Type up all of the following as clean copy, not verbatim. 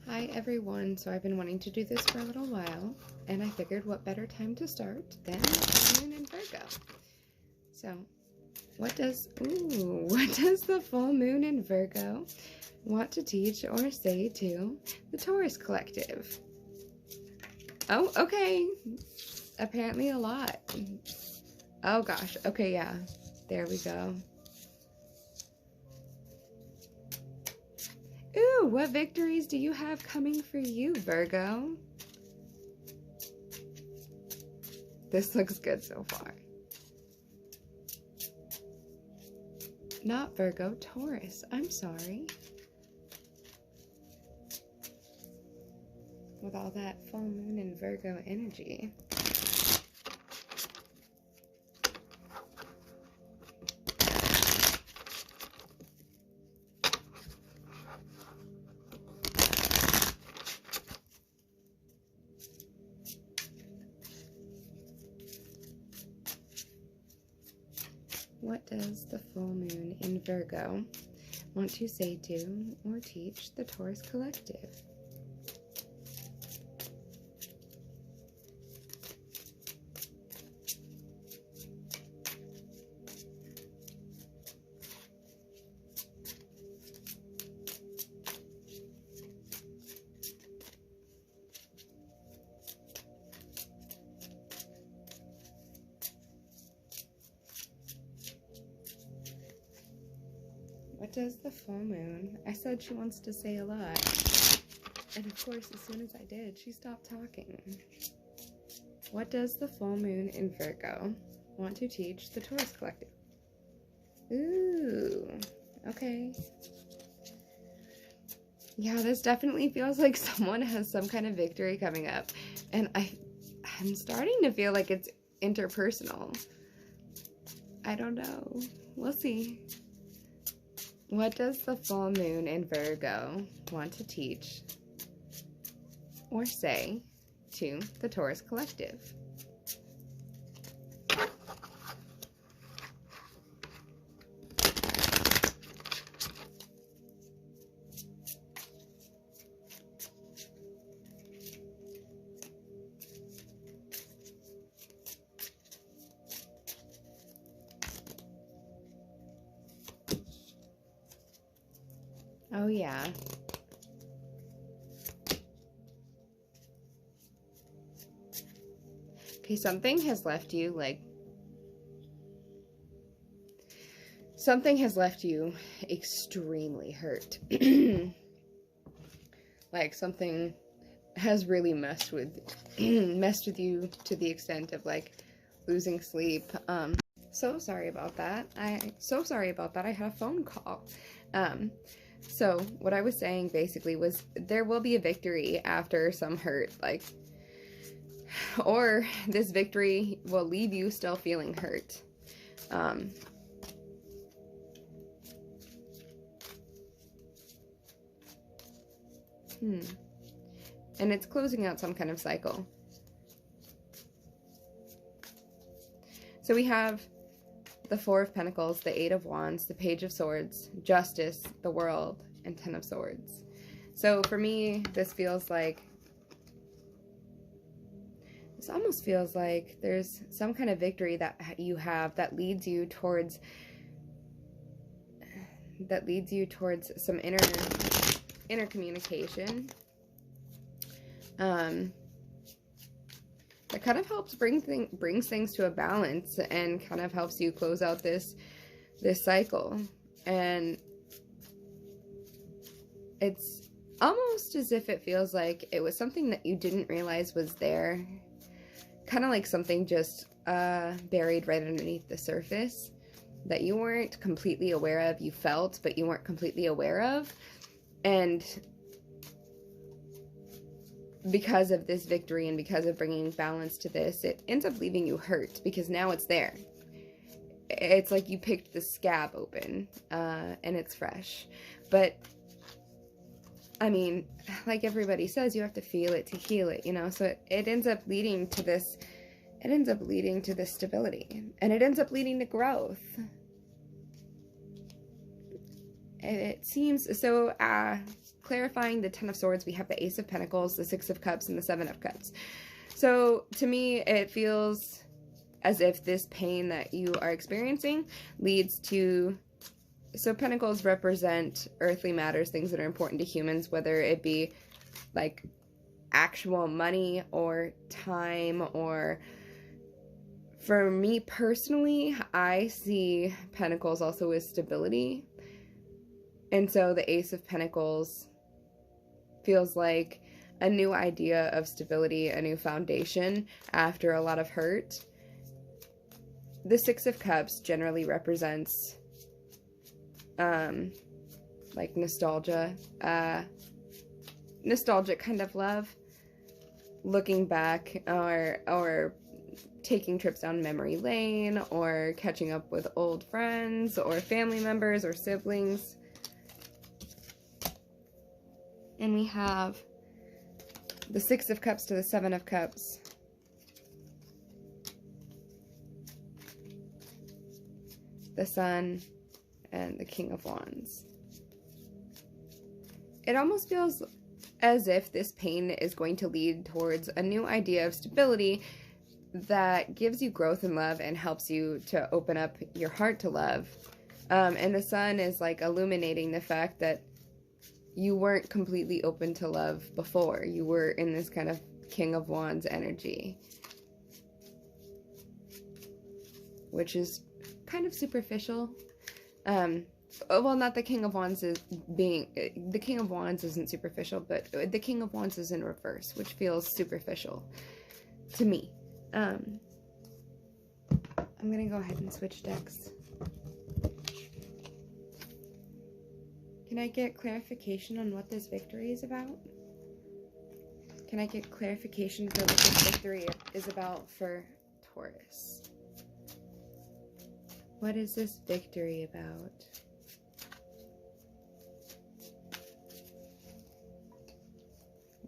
Hi everyone, so I've been wanting to do this for a little while, and I figured what better time to start than the moon in Virgo. So, what does the full moon in Virgo want to teach or say to the Taurus collective? Oh, okay. Apparently a lot. Oh gosh, okay, yeah. There we go. Ooh, what victories do you have coming for you, Virgo? This looks good so far. Not Virgo, Taurus. I'm sorry. With all that full moon and Virgo energy. What does the full moon in Virgo want to say to or teach the Taurus collective? What does the full moon? I said she wants to say a lot. And of course, as soon as I did, she stopped talking. What does the full moon in Virgo want to teach the Taurus collective? Ooh, okay. Yeah, this definitely feels like someone has some kind of victory coming up. And I'm starting to feel like it's interpersonal. I don't know. We'll see. What does the full moon in Virgo want to teach or say to the Taurus collective? Oh, yeah. Okay, something has left you, something has left you extremely hurt. Like, something has really messed with you to the extent of, losing sleep. So sorry about that. I had a phone call. So what I was saying basically was there will be a victory after some hurt, or this victory will leave you still feeling hurt. And it's closing out some kind of cycle. So we have the Four of Pentacles, the Eight of Wands, the Page of Swords, Justice, the World, and Ten of Swords. So for me, this almost feels like there's some kind of victory that you have that leads you towards some inner communication. That kind of helps brings things to a balance and kind of helps you close out this cycle. And it's almost as if it feels like it was something that you didn't realize was there. Kind of like something just buried right underneath the surface that you weren't completely aware of. You felt, but you weren't completely aware of. And because of this victory and because of bringing balance to this, it ends up leaving you hurt because now it's there. It's like you picked the scab open and it's fresh. But I mean, like everybody says, you have to feel it to heal it, you know? So it ends up leading to this, stability, and it ends up leading to growth. It seems so clarifying the Ten of Swords, we have the Ace of Pentacles, the Six of Cups, and the Seven of Cups. So to me, it feels as if this pain that you are experiencing leads to... So Pentacles represent earthly matters, things that are important to humans, whether it be like actual money or time, or for me personally, I see Pentacles also as stability. And so the Ace of Pentacles feels like a new idea of stability, a new foundation after a lot of hurt. The Six of Cups generally represents like nostalgia, nostalgic kind of love, looking back, or taking trips down memory lane, or catching up with old friends or family members or siblings. And we have the Six of Cups to the Seven of Cups. The Sun and the King of Wands. It almost feels as if this pain is going to lead towards a new idea of stability that gives you growth in love and helps you to open up your heart to love. And the Sun is like illuminating the fact that you weren't completely open to love before. You were in this kind of King of Wands energy, which is kind of superficial. Well, not the King of Wands is being... The King of Wands isn't superficial, but the King of Wands is in reverse, which feels superficial to me. I'm gonna go ahead and switch decks. Can I get clarification on what this victory is about? Can I get clarification for what this victory is about for Taurus? What is this victory about?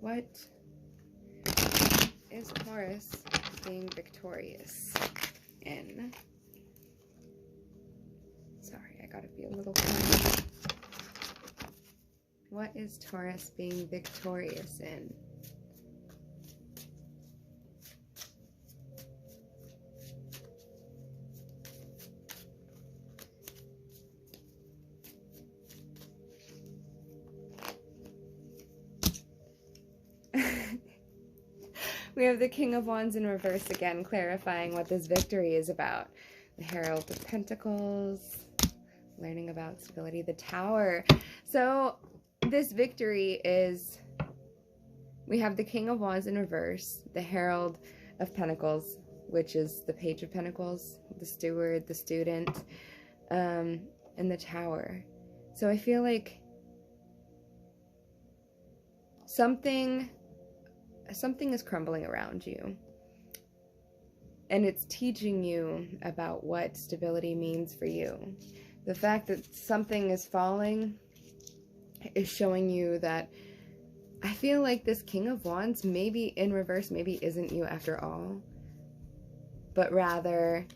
What is Taurus being victorious in? Sorry, I gotta be a little quiet. What is Taurus being victorious in? We have the King of Wands in reverse again, clarifying what this victory is about. The Herald of Pentacles, learning about stability, the Tower. So this victory is, we have the King of Wands in reverse, the Herald of Pentacles, which is the Page of Pentacles, the Steward, the Student, and the Tower. So I feel like something is crumbling around you, and it's teaching you about what stability means for you. The fact that something is falling is showing you that I feel like this King of Wands, maybe in reverse, maybe isn't you after all, but rather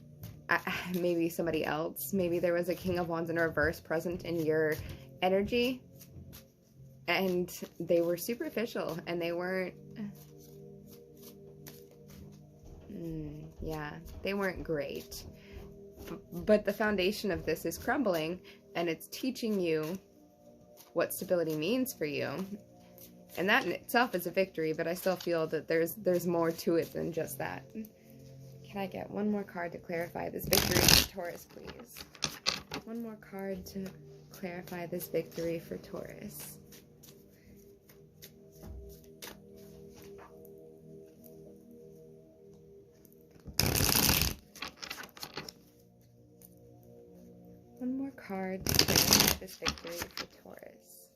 maybe somebody else. Maybe there was a King of Wands in reverse present in your energy, and they were superficial, and they weren't, yeah, they weren't great. But the foundation of this is crumbling, and it's teaching you what stability means for you. And that in itself is a victory, but I still feel that there's more to it than just that. Can I get one more card to clarify this victory for Taurus, please? One more card to clarify this victory for Taurus. One more card to clarify this victory for Taurus.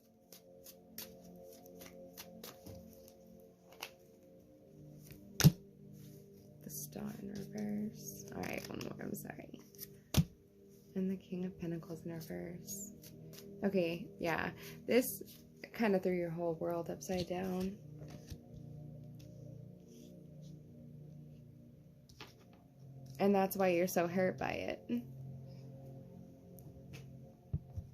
The Star in reverse. Alright, one more, I'm sorry. And the King of Pentacles in reverse. Okay, yeah. This kind of threw your whole world upside down. And that's why you're so hurt by it.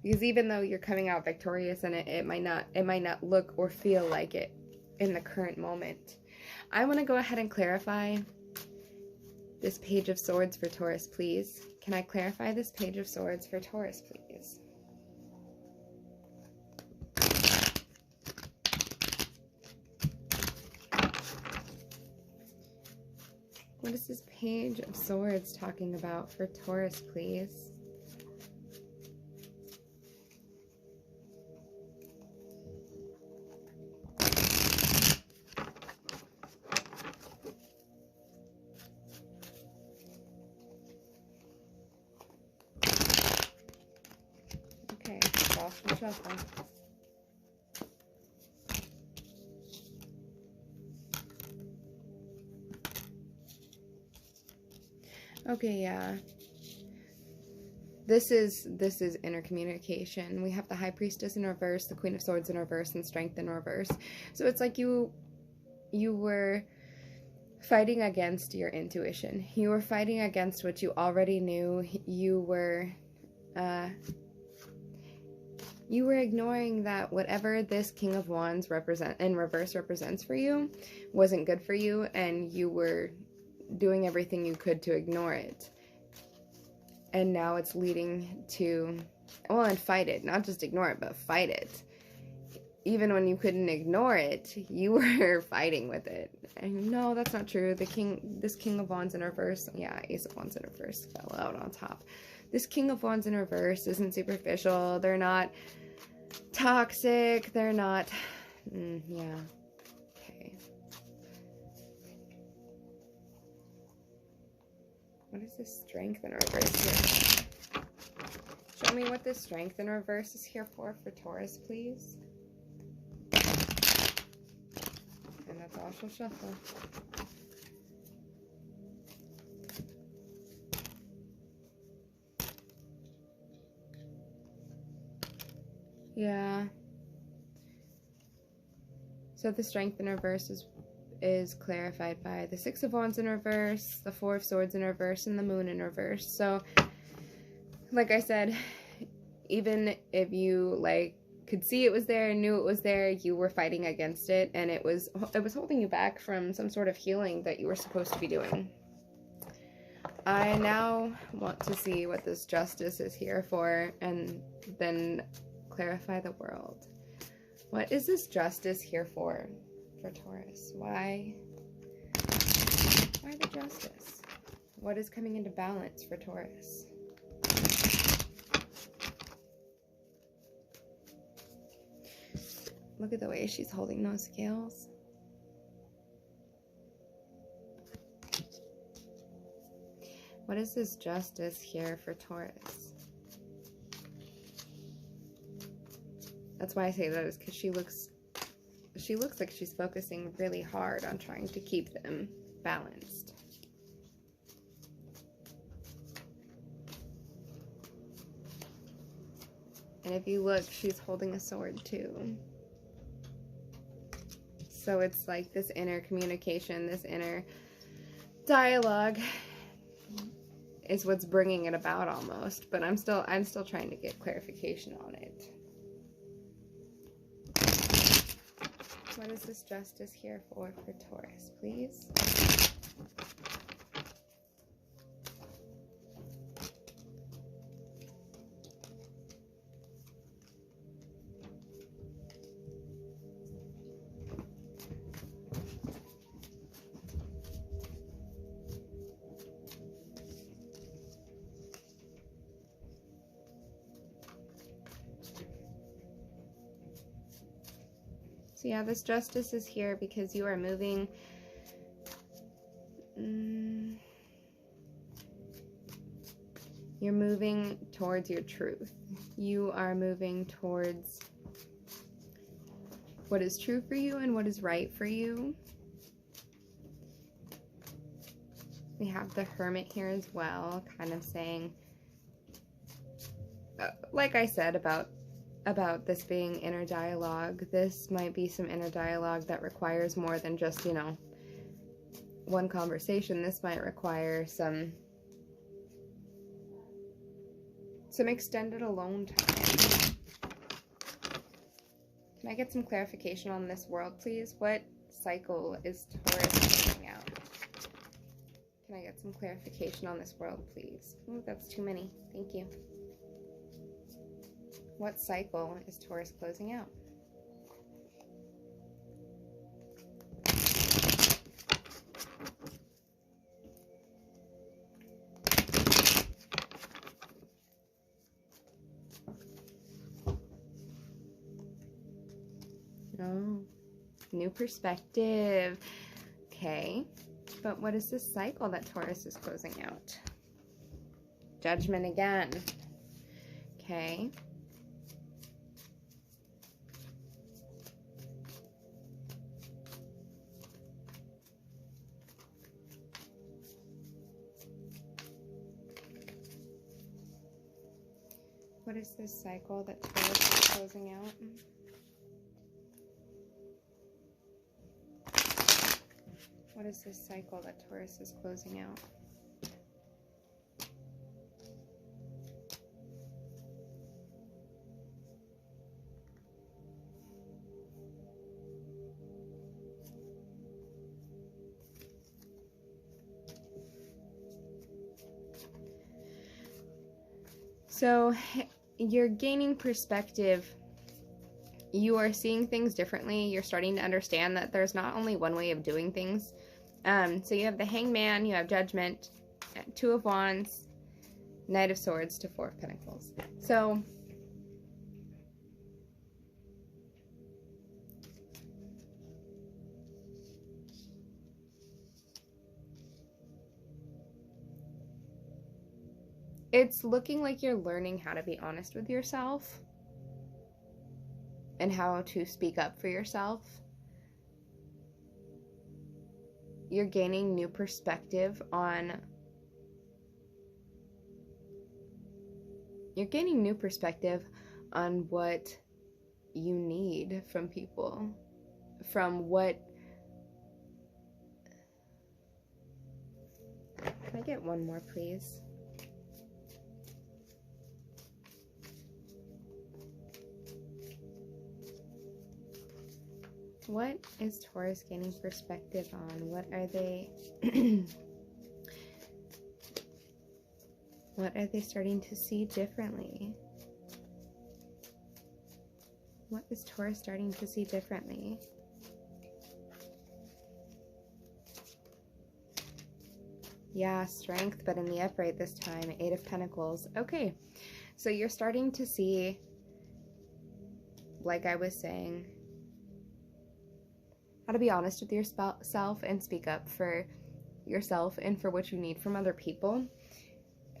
Because even though you're coming out victorious in it, it might not look or feel like it in the current moment. I want to go ahead and clarify this Page of Swords for Taurus, please. Can I clarify this Page of Swords for Taurus, please? What is this Page of Swords talking about for Taurus, please? Okay, off the shuffle. Okay, yeah. This is inner communication. We have the High Priestess in reverse, the Queen of Swords in reverse, and Strength in reverse. So it's like you were fighting against your intuition. You were fighting against what you already knew. You were ignoring that whatever this King of Wands in reverse represents for you wasn't good for you, and you were doing everything you could to ignore it. And now it's leading to, well, and fight it. Not just ignore it, but fight it. Even when you couldn't ignore it, you were fighting with it. And no, that's not true. This King of Wands in reverse, yeah, Ace of Wands in reverse fell out on top. This King of Wands in reverse isn't superficial. They're not toxic. They're not, yeah. Okay. What is this Strength in reverse here? Show me what this Strength in reverse is here for Taurus, please. And that's all she'll shuffle. Yeah. So the Strength in reverse is clarified by the Six of Wands in reverse, the Four of Swords in reverse, and the Moon in reverse. So, like I said, even if you could see it was there and knew it was there, you were fighting against it, and it was holding you back from some sort of healing that you were supposed to be doing. I now want to see what this Justice is here for, and then clarify the world. What is this Justice here for Taurus? Why the Justice? What is coming into balance for Taurus? Look at the way she's holding those scales. What is this Justice here for Taurus? That's why I say that, is because she looks like she's focusing really hard on trying to keep them balanced. And if you look, she's holding a sword too. So it's like this inner communication, this inner dialogue is what's bringing it about almost. But I'm still trying to get clarification on it. What is this Justice here for Taurus, please? So yeah, this Justice is here because you are moving. You're moving towards your truth. You are moving towards what is true for you and what is right for you. We have the Hermit here as well, kind of saying, like I said about this being inner dialogue, this might be some inner dialogue that requires more than just, one conversation. This might require some extended alone time. Can I get some clarification on this world, please? What cycle is Taurus coming out? Can I get some clarification on this world, please? Oh, that's too many. Thank you. What cycle is Taurus closing out? Oh, new perspective. Okay, but what is this cycle that Taurus is closing out? Judgment again. Okay. What is this cycle that Taurus is closing out? What is this cycle that Taurus is closing out? So you're gaining perspective. You are seeing things differently. You're starting to understand that there's not only one way of doing things. So you have the Hangman, you have Judgment, Two of Wands, Knight of Swords to Four of Pentacles. So it's looking like you're learning how to be honest with yourself and how to speak up for yourself. You're gaining new perspective on what you need from people, from what. Can I get one more, please? What is Taurus gaining perspective on? What are they what are they starting to see differently? What is Taurus starting to see differently? Yeah, strength, but in the upright this time. Eight of Pentacles. Okay, so you're starting to see, like I was saying, how to be honest with yourself and speak up for yourself and for what you need from other people.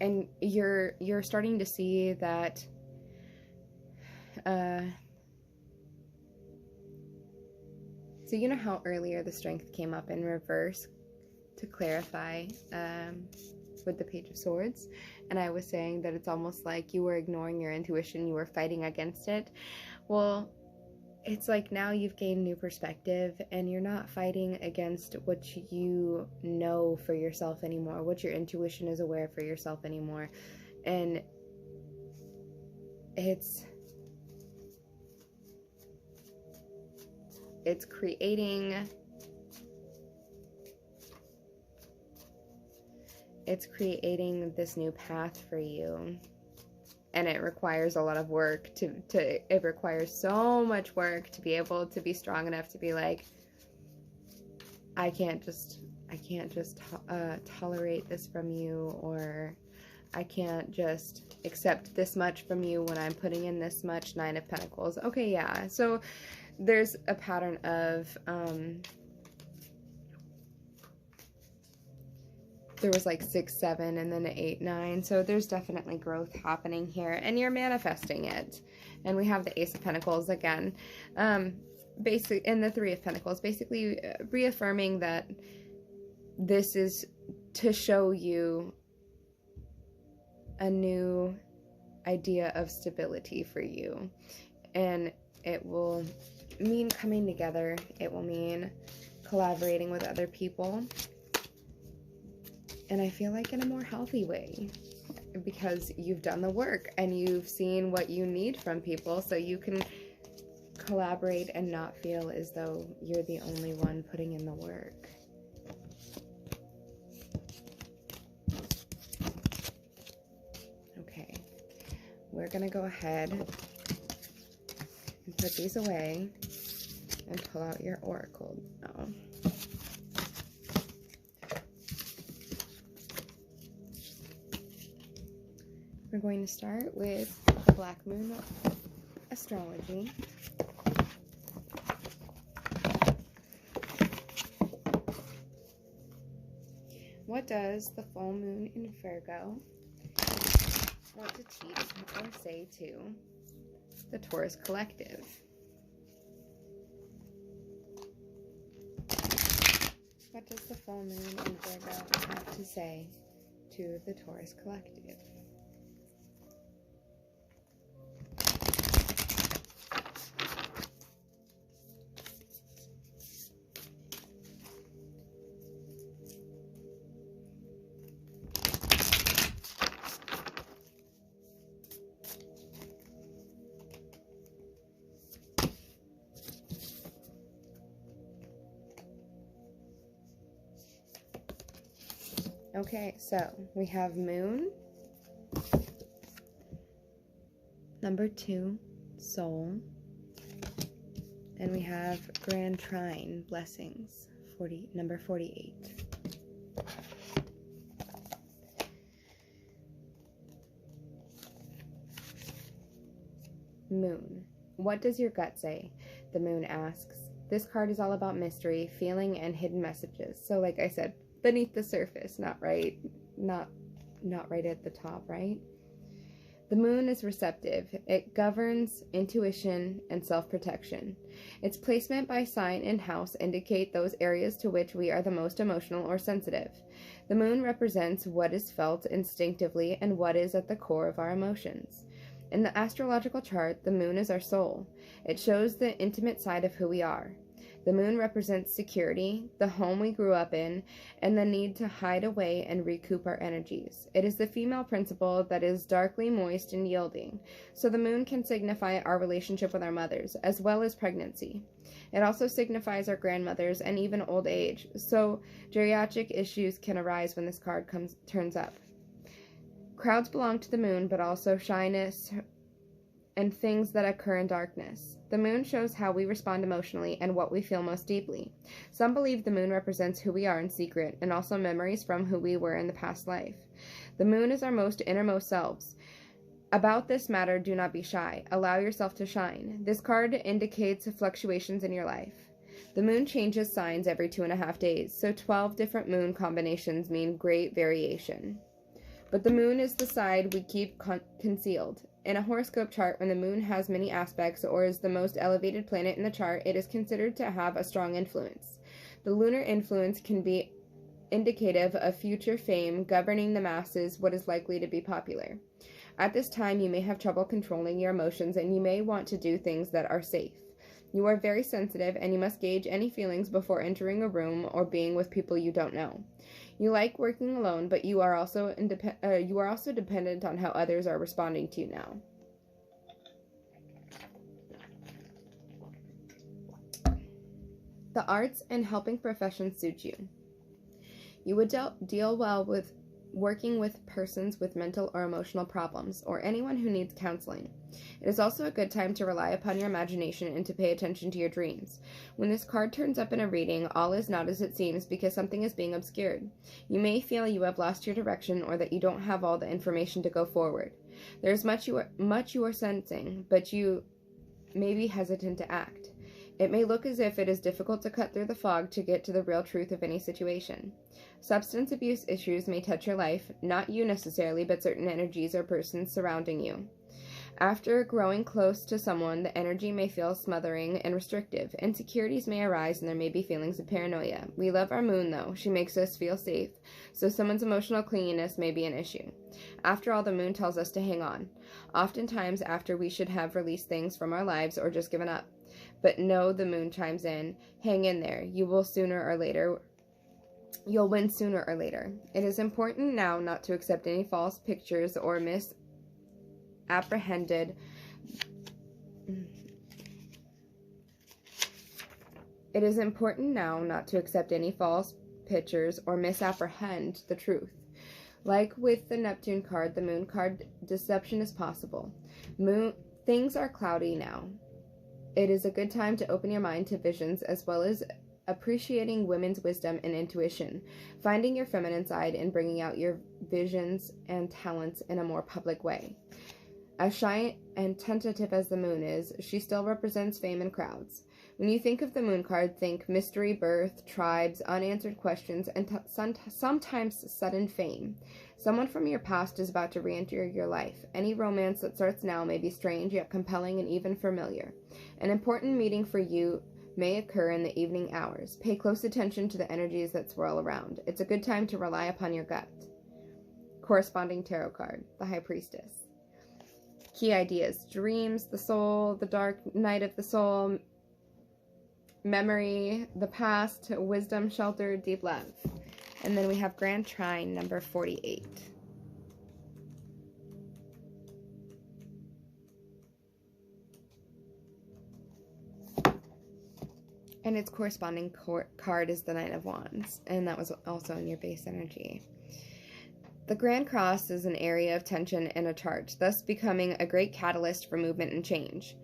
And you're starting to see that so you know how earlier the strength came up in reverse to clarify with the Page of Swords, and I was saying that it's almost like you were ignoring your intuition, you were fighting against it. Well, it's like now you've gained new perspective and you're not fighting against what you know for yourself anymore, what your intuition is aware for yourself anymore. And it's creating this new path for you. And it requires a lot of work it requires so much work to be able to be strong enough to be like, I can't just tolerate this from you, or I can't just accept this much from you when I'm putting in this much. Nine of Pentacles. Okay, yeah. So there's a pattern of there was like 6, 7, and then 8, 9. So there's definitely growth happening here, and you're manifesting it. And we have the Ace of Pentacles again, basically, and the Three of Pentacles, basically reaffirming that this is to show you a new idea of stability for you, and it will mean coming together. It will mean collaborating with other people. And I feel like in a more healthy way. because you've done the work and you've seen what you need from people, so you can collaborate and not feel as though you're the only one putting in the work. Okay, we're gonna go ahead and put these away and pull out your oracle now. We're going to start with the Black Moon astrology. What does the full moon in Virgo want to teach or say to the Taurus collective? What does the full moon in Virgo have to say to the Taurus collective? Okay, so we have Moon, number 2, Soul, and we have Grand Trine, Blessings, number 48. Moon, what does your gut say? The Moon asks. This card is all about mystery, feeling, and hidden messages. So like I said, beneath the surface, not right at the top, right? The Moon is receptive. It governs intuition and self-protection. Its placement by sign and house indicate those areas to which we are the most emotional or sensitive. The Moon represents what is felt instinctively and what is at the core of our emotions. In the astrological chart, the Moon is our soul. It shows the intimate side of who we are. The Moon represents security, the home we grew up in, and the need to hide away and recoup our energies. It is the female principle that is darkly moist and yielding, so the Moon can signify our relationship with our mothers, as well as pregnancy. It also signifies our grandmothers and even old age, so geriatric issues can arise when this card turns up. Crowds belong to the Moon, but also shyness and things that occur in darkness. The Moon shows how we respond emotionally and what we feel most deeply. Some believe the Moon represents who we are in secret and also memories from who we were in the past life. The Moon is our most innermost selves. About this matter, do not be shy. Allow yourself to shine. This card indicates fluctuations in your life. The Moon changes signs every 2.5 days, so 12 different Moon combinations mean great variation. But the Moon is the side we keep concealed. In a horoscope chart, when the Moon has many aspects or is the most elevated planet in the chart, it is considered to have a strong influence. The lunar influence can be indicative of future fame, governing the masses, what is likely to be popular. At this time, you may have trouble controlling your emotions and you may want to do things that are safe. You are very sensitive and you must gauge any feelings before entering a room or being with people you don't know. You like working alone, but you are also dependent on how others are responding to you now. The arts and helping professions suit you. You would deal well with working with persons with mental or emotional problems, or anyone who needs counseling. It is also a good time to rely upon your imagination and to pay attention to your dreams. When this card turns up in a reading, all is not as it seems because something is being obscured. You may feel you have lost your direction or that you don't have all the information to go forward. There is much you are sensing, but you may be hesitant to act. It may look as if it is difficult to cut through the fog to get to the real truth of any situation. Substance abuse issues may touch your life, not you necessarily, but certain energies or persons surrounding you. After growing close to someone, the energy may feel smothering and restrictive. Insecurities may arise and there may be feelings of paranoia. We love our Moon, though. She makes us feel safe, so someone's emotional clinginess may be an issue. After all, the Moon tells us to hang on, oftentimes after we should have released things from our lives or just given up. But no, the Moon chimes in, hang in there. You will sooner or later You'll win sooner or later. It is important now not to accept any false pictures or misapprehended. It is important now not to accept any false pictures or misapprehend the truth. Like with the Neptune card, the Moon card, deception is possible. Things are cloudy now. It is a good time to open your mind to visions as well as appreciating women's wisdom and intuition, finding your feminine side and bringing out your visions and talents in a more public way. As shy and tentative as the Moon is, she still represents fame and crowds. When you think of the Moon card, think mystery, birth, tribes, unanswered questions, and sometimes sudden fame. Someone from your past is about to re-enter your life. Any romance that starts now may be strange, yet compelling and even familiar. An important meeting for you may occur in the evening hours. Pay close attention to the energies that swirl around. It's a good time to rely upon your gut. Corresponding tarot card, the High Priestess. Key ideas: dreams, the soul, the dark night of the soul, memory, the past, wisdom, shelter, deep love. And then we have Grand Trine number 48. And its corresponding card is the Knight of Wands, and that was also in your base energy. The Grand Cross is an area of tension in a chart, thus becoming a great catalyst for movement and change.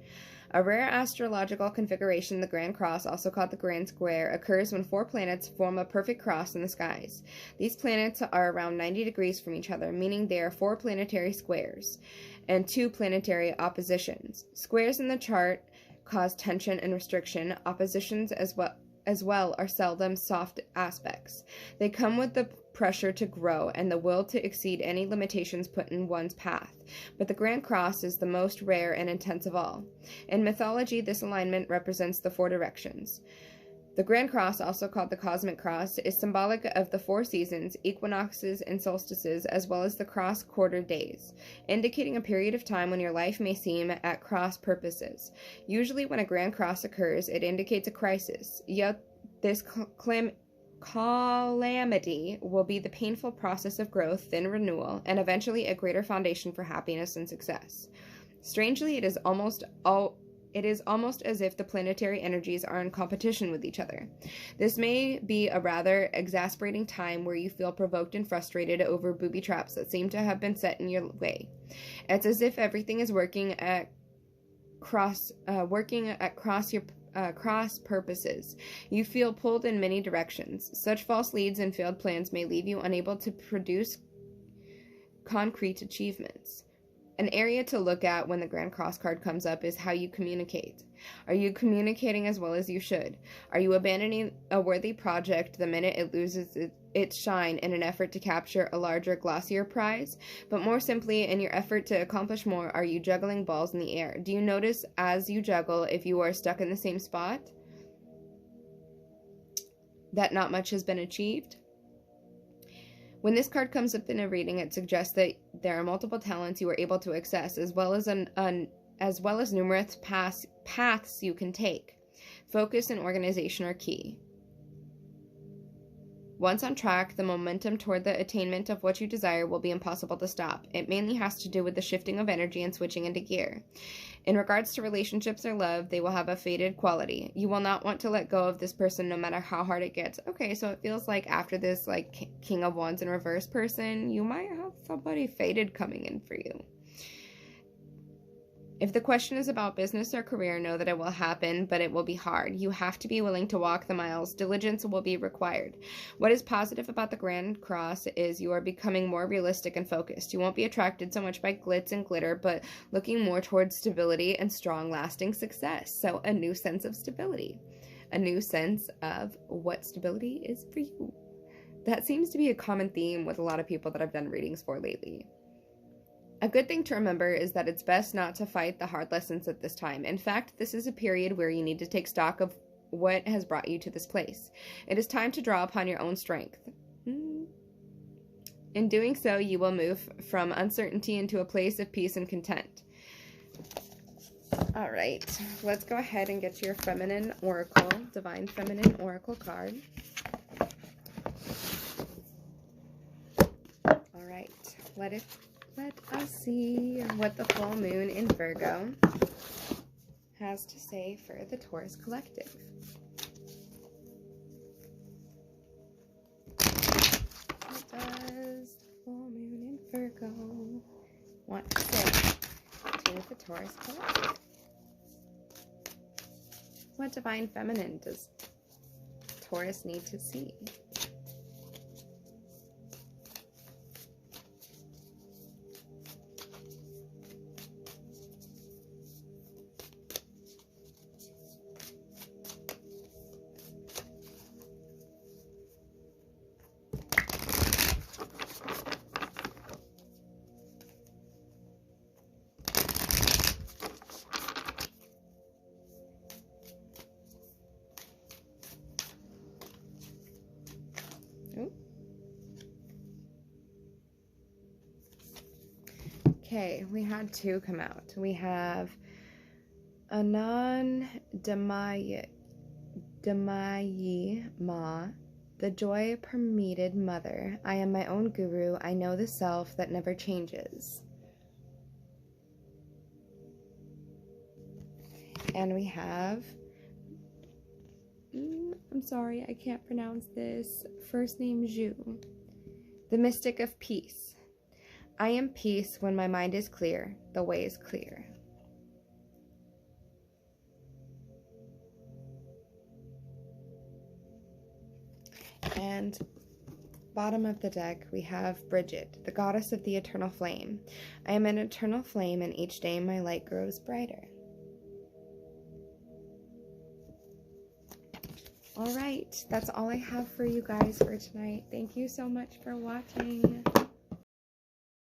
A rare astrological configuration, the Grand Cross, also called the Grand Square, occurs when 4 planets form a perfect cross in the skies. These planets are around 90 degrees from each other, meaning they are 4 planetary squares and 2 planetary oppositions. Squares in the chart cause tension and restriction. Oppositions as well are seldom soft aspects. They come with the pressure to grow and the will to exceed any limitations put in one's path. But the Grand Cross is the most rare and intense of all. In mythology, this alignment represents the 4 directions. The Grand Cross, also called the Cosmic Cross, is symbolic of the 4 seasons, equinoxes, and solstices, as well as the cross-quarter days, indicating a period of time when your life may seem at cross purposes. Usually when a Grand Cross occurs, it indicates a crisis, yet this calamity will be the painful process of growth, then renewal, and eventually a greater foundation for happiness and success. Strangely, it is almost as if the planetary energies are in competition with each other. This may be a rather exasperating time where you feel provoked and frustrated over booby traps that seem to have been set in your way. It's as if everything is working at cross purposes. You feel pulled in many directions. Such false leads and failed plans may leave you unable to produce concrete achievements. An area to look at when the Grand Cross card comes up is how you communicate. Are you communicating as well as you should? Are you abandoning a worthy project the minute it loses its shine in an effort to capture a larger, glossier prize? But more simply, in your effort to accomplish more, are you juggling balls in the air? Do you notice as you juggle if you are stuck in the same spot? That not much has been achieved? When this card comes up in a reading, it suggests that there are multiple talents you are able to access, as well as numerous paths you can take. Focus and organization are key. Once on track, the momentum toward the attainment of what you desire will be impossible to stop. It mainly has to do with the shifting of energy and switching into gear. In regards to relationships or love, they will have a faded quality. You will not want to let go of this person no matter how hard it gets. Okay, so it feels like after this King of Wands in reverse person, you might have somebody faded coming in for you. If the question is about business or career, know that it will happen, but it will be hard. You have to be willing to walk the miles. Diligence will be required. What is positive about the Grand Cross is you are becoming more realistic and focused. You won't be attracted so much by glitz and glitter, but looking more towards stability and strong, lasting success. So a new sense of stability. A new sense of what stability is for you. That seems to be a common theme with a lot of people that I've done readings for lately. A good thing to remember is that it's best not to fight the hard lessons at this time. In fact, this is a period where you need to take stock of what has brought you to this place. It is time to draw upon your own strength. In doing so, you will move from uncertainty into a place of peace and content. All right, let's go ahead and get your feminine oracle, divine feminine oracle card. right, let us see what the full moon in Virgo has to say for the Taurus collective. What does the full moon in Virgo want to say to the Taurus collective? What divine feminine does Taurus need to see? Okay, we had two come out. We have Anan Damayi Ma, the joy permeated mother. I am my own guru. I know the self that never changes. And we have, I'm sorry, I can't pronounce this. First name Zhu, the mystic of peace. I am peace when my mind is clear, the way is clear. And bottom of the deck, we have Bridget, the goddess of the eternal flame. I am an eternal flame, and each day my light grows brighter. All right, that's all I have for you guys for tonight. Thank you so much for watching.